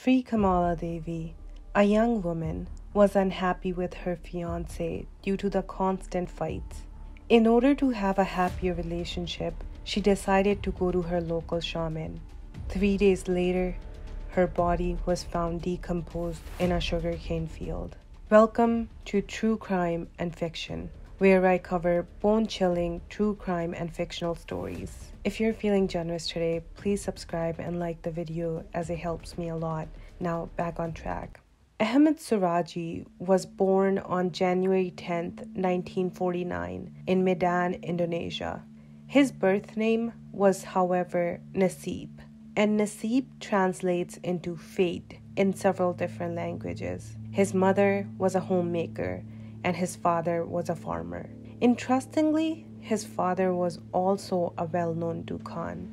Sri Kamala Devi, a young woman, was unhappy with her fiancé due to the constant fights. In order to have a happier relationship, she decided to go to her local shaman. 3 days later, her body was found decomposed in a sugarcane field. Welcome to True Crime and Fiction, where I cover bone-chilling true crime and fictional stories. If you're feeling generous today, please subscribe and like the video as it helps me a lot. Now, back on track. Ahmad Suradji was born on January 10, 1949, in Medan, Indonesia. His birth name was, however, Nasib, and Nasib translates into fate in several different languages. His mother was a homemaker, and his father was a farmer. Interestingly, his father was also a well-known dukun.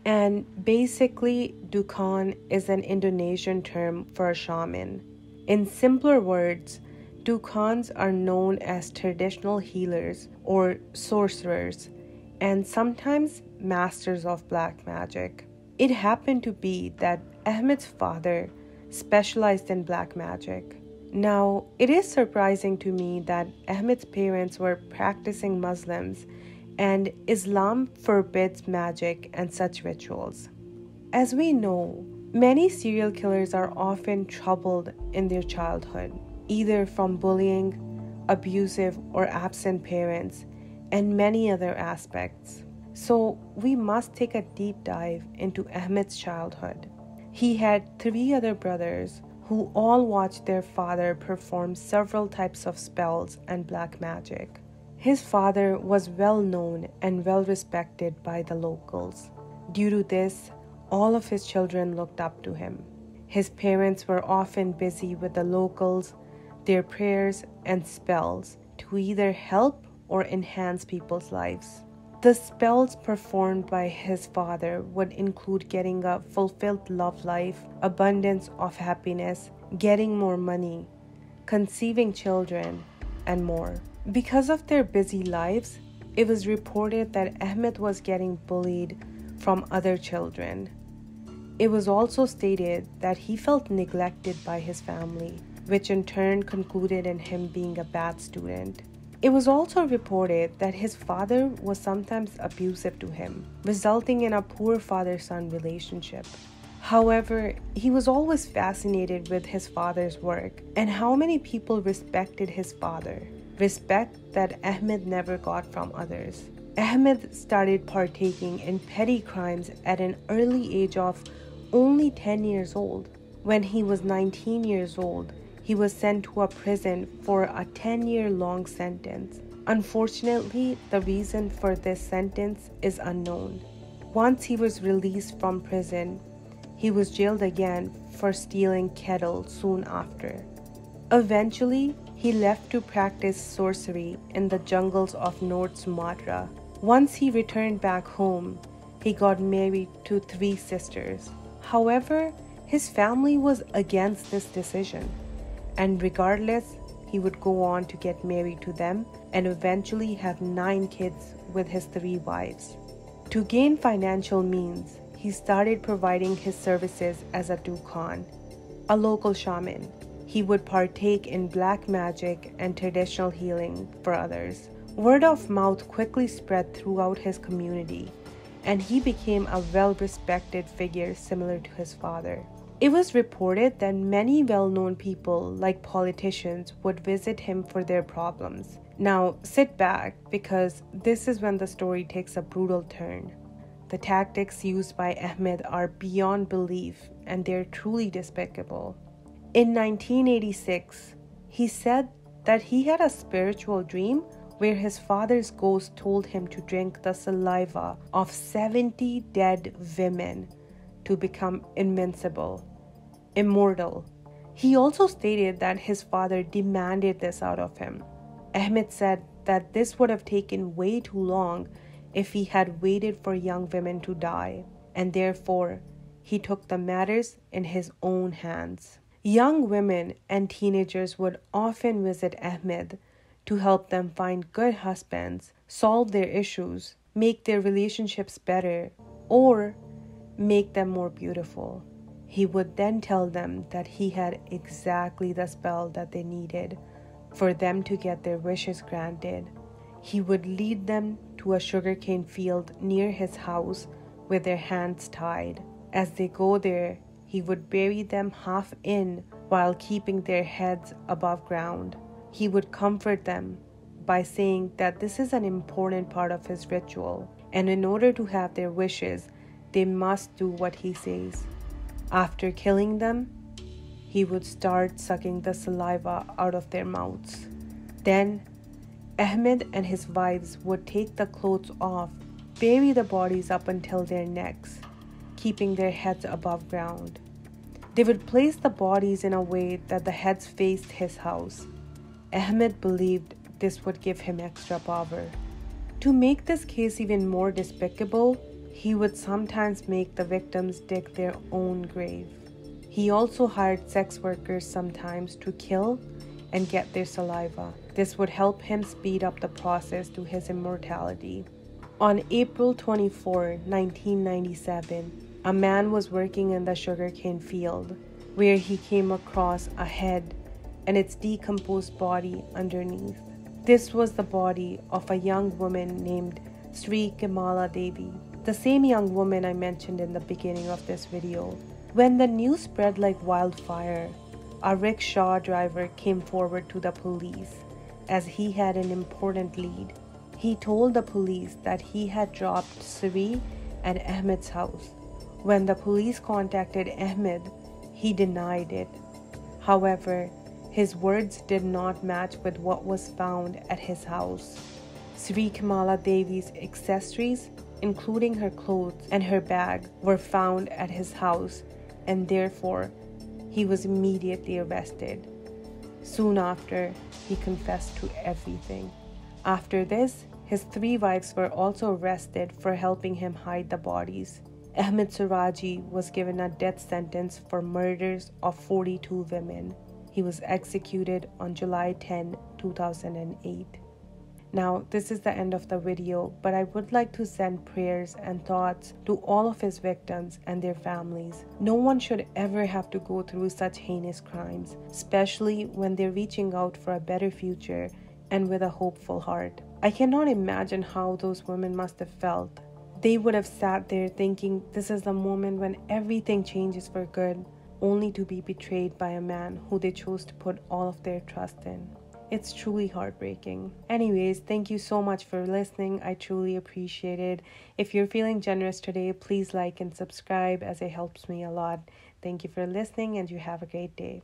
And basically, dukun is an Indonesian term for a shaman. In simpler words, dukuns are known as traditional healers or sorcerers, and sometimes masters of black magic. It happened to be that Ahmed's father specialized in black magic. Now, it is surprising to me that Ahmed's parents were practicing Muslims, and Islam forbids magic and such rituals. As we know, many serial killers are often troubled in their childhood, either from bullying, abusive or absent parents, and many other aspects. So we must take a deep dive into Ahmed's childhood. He had 3 other brothers who all watched their father perform several types of spells and black magic. His father was well known and well respected by the locals. Due to this, all of his children looked up to him. His parents were often busy with the locals, their prayers and spells to either help or enhance people's lives. The spells performed by his father would include getting a fulfilled love life, abundance of happiness, getting more money, conceiving children, and more. Because of their busy lives, it was reported that Ahmed was getting bullied from other children. It was also stated that he felt neglected by his family, which in turn concluded in him being a bad student. It was also reported that his father was sometimes abusive to him, resulting in a poor father-son relationship. However, he was always fascinated with his father's work and how many people respected his father, respect that Ahmed never got from others. Ahmed started partaking in petty crimes at an early age of only 10 years old. When he was 19 years old, he was sent to a prison for a 10-year-long sentence. Unfortunately, the reason for this sentence is unknown. Once he was released from prison, he was jailed again for stealing cattle soon after. Eventually, he left to practice sorcery in the jungles of North Sumatra. Once he returned back home, he got married to 3 sisters. However, his family was against this decision, and regardless, he would go on to get married to them and eventually have 9 kids with his 3 wives. To gain financial means, he started providing his services as a dukun, a local shaman. He would partake in black magic and traditional healing for others. Word of mouth quickly spread throughout his community, and he became a well-respected figure similar to his father. It was reported that many well-known people, like politicians, would visit him for their problems. Now, sit back, because this is when the story takes a brutal turn. The tactics used by Ahmed are beyond belief, and they're truly despicable. In 1986, he said that he had a spiritual dream where his father's ghost told him to drink the saliva of 70 dead women to become invincible, immortal. He also stated that his father demanded this out of him. Ahmed said that this would have taken way too long if he had waited for young women to die, and therefore he took the matters in his own hands. Young women and teenagers would often visit Ahmed to help them find good husbands, solve their issues, make their relationships better, or make them more beautiful. He would then tell them that he had exactly the spell that they needed for them to get their wishes granted. He would lead them to a sugarcane field near his house with their hands tied. As they go there, he would bury them half in while keeping their heads above ground. He would comfort them by saying that this is an important part of his ritual, and in order to have their wishes, they must do what he says. After killing them, he would start sucking the saliva out of their mouths. Then, Ahmed and his wives would take the clothes off, bury the bodies up until their necks, keeping their heads above ground. They would place the bodies in a way that the heads faced his house. Ahmed believed this would give him extra power. To make this case even more despicable, he would sometimes make the victims dig their own grave. He also hired sex workers sometimes to kill and get their saliva. This would help him speed up the process to his immortality. On April 24, 1997, a man was working in the sugarcane field where he came across a head and its decomposed body underneath. This was the body of a young woman named Sri Kamala Devi, the same young woman I mentioned in the beginning of this video. When the news spread like wildfire, a rickshaw driver came forward to the police as he had an important lead. He told the police that he had dropped Sri at Ahmed's house. When the police contacted Ahmed, he denied it. However, his words did not match with what was found at his house. Sri Kamala Devi's accessories, including her clothes and her bag, were found at his house, and therefore he was immediately arrested. Soon after, he confessed to everything. After this, his 3 wives were also arrested for helping him hide the bodies. Ahmad Suradji was given a death sentence for murders of 42 women. He was executed on July 10, 2008. Now, this is the end of the video, but I would like to send prayers and thoughts to all of his victims and their families. No one should ever have to go through such heinous crimes, especially when they're reaching out for a better future and with a hopeful heart. I cannot imagine how those women must have felt. They would have sat there thinking this is the moment when everything changes for good, only to be betrayed by a man who they chose to put all of their trust in. It's truly heartbreaking. Anyways, thank you so much for listening. I truly appreciate it. If you're feeling generous today, please like and subscribe as it helps me a lot. Thank you for listening and you have a great day.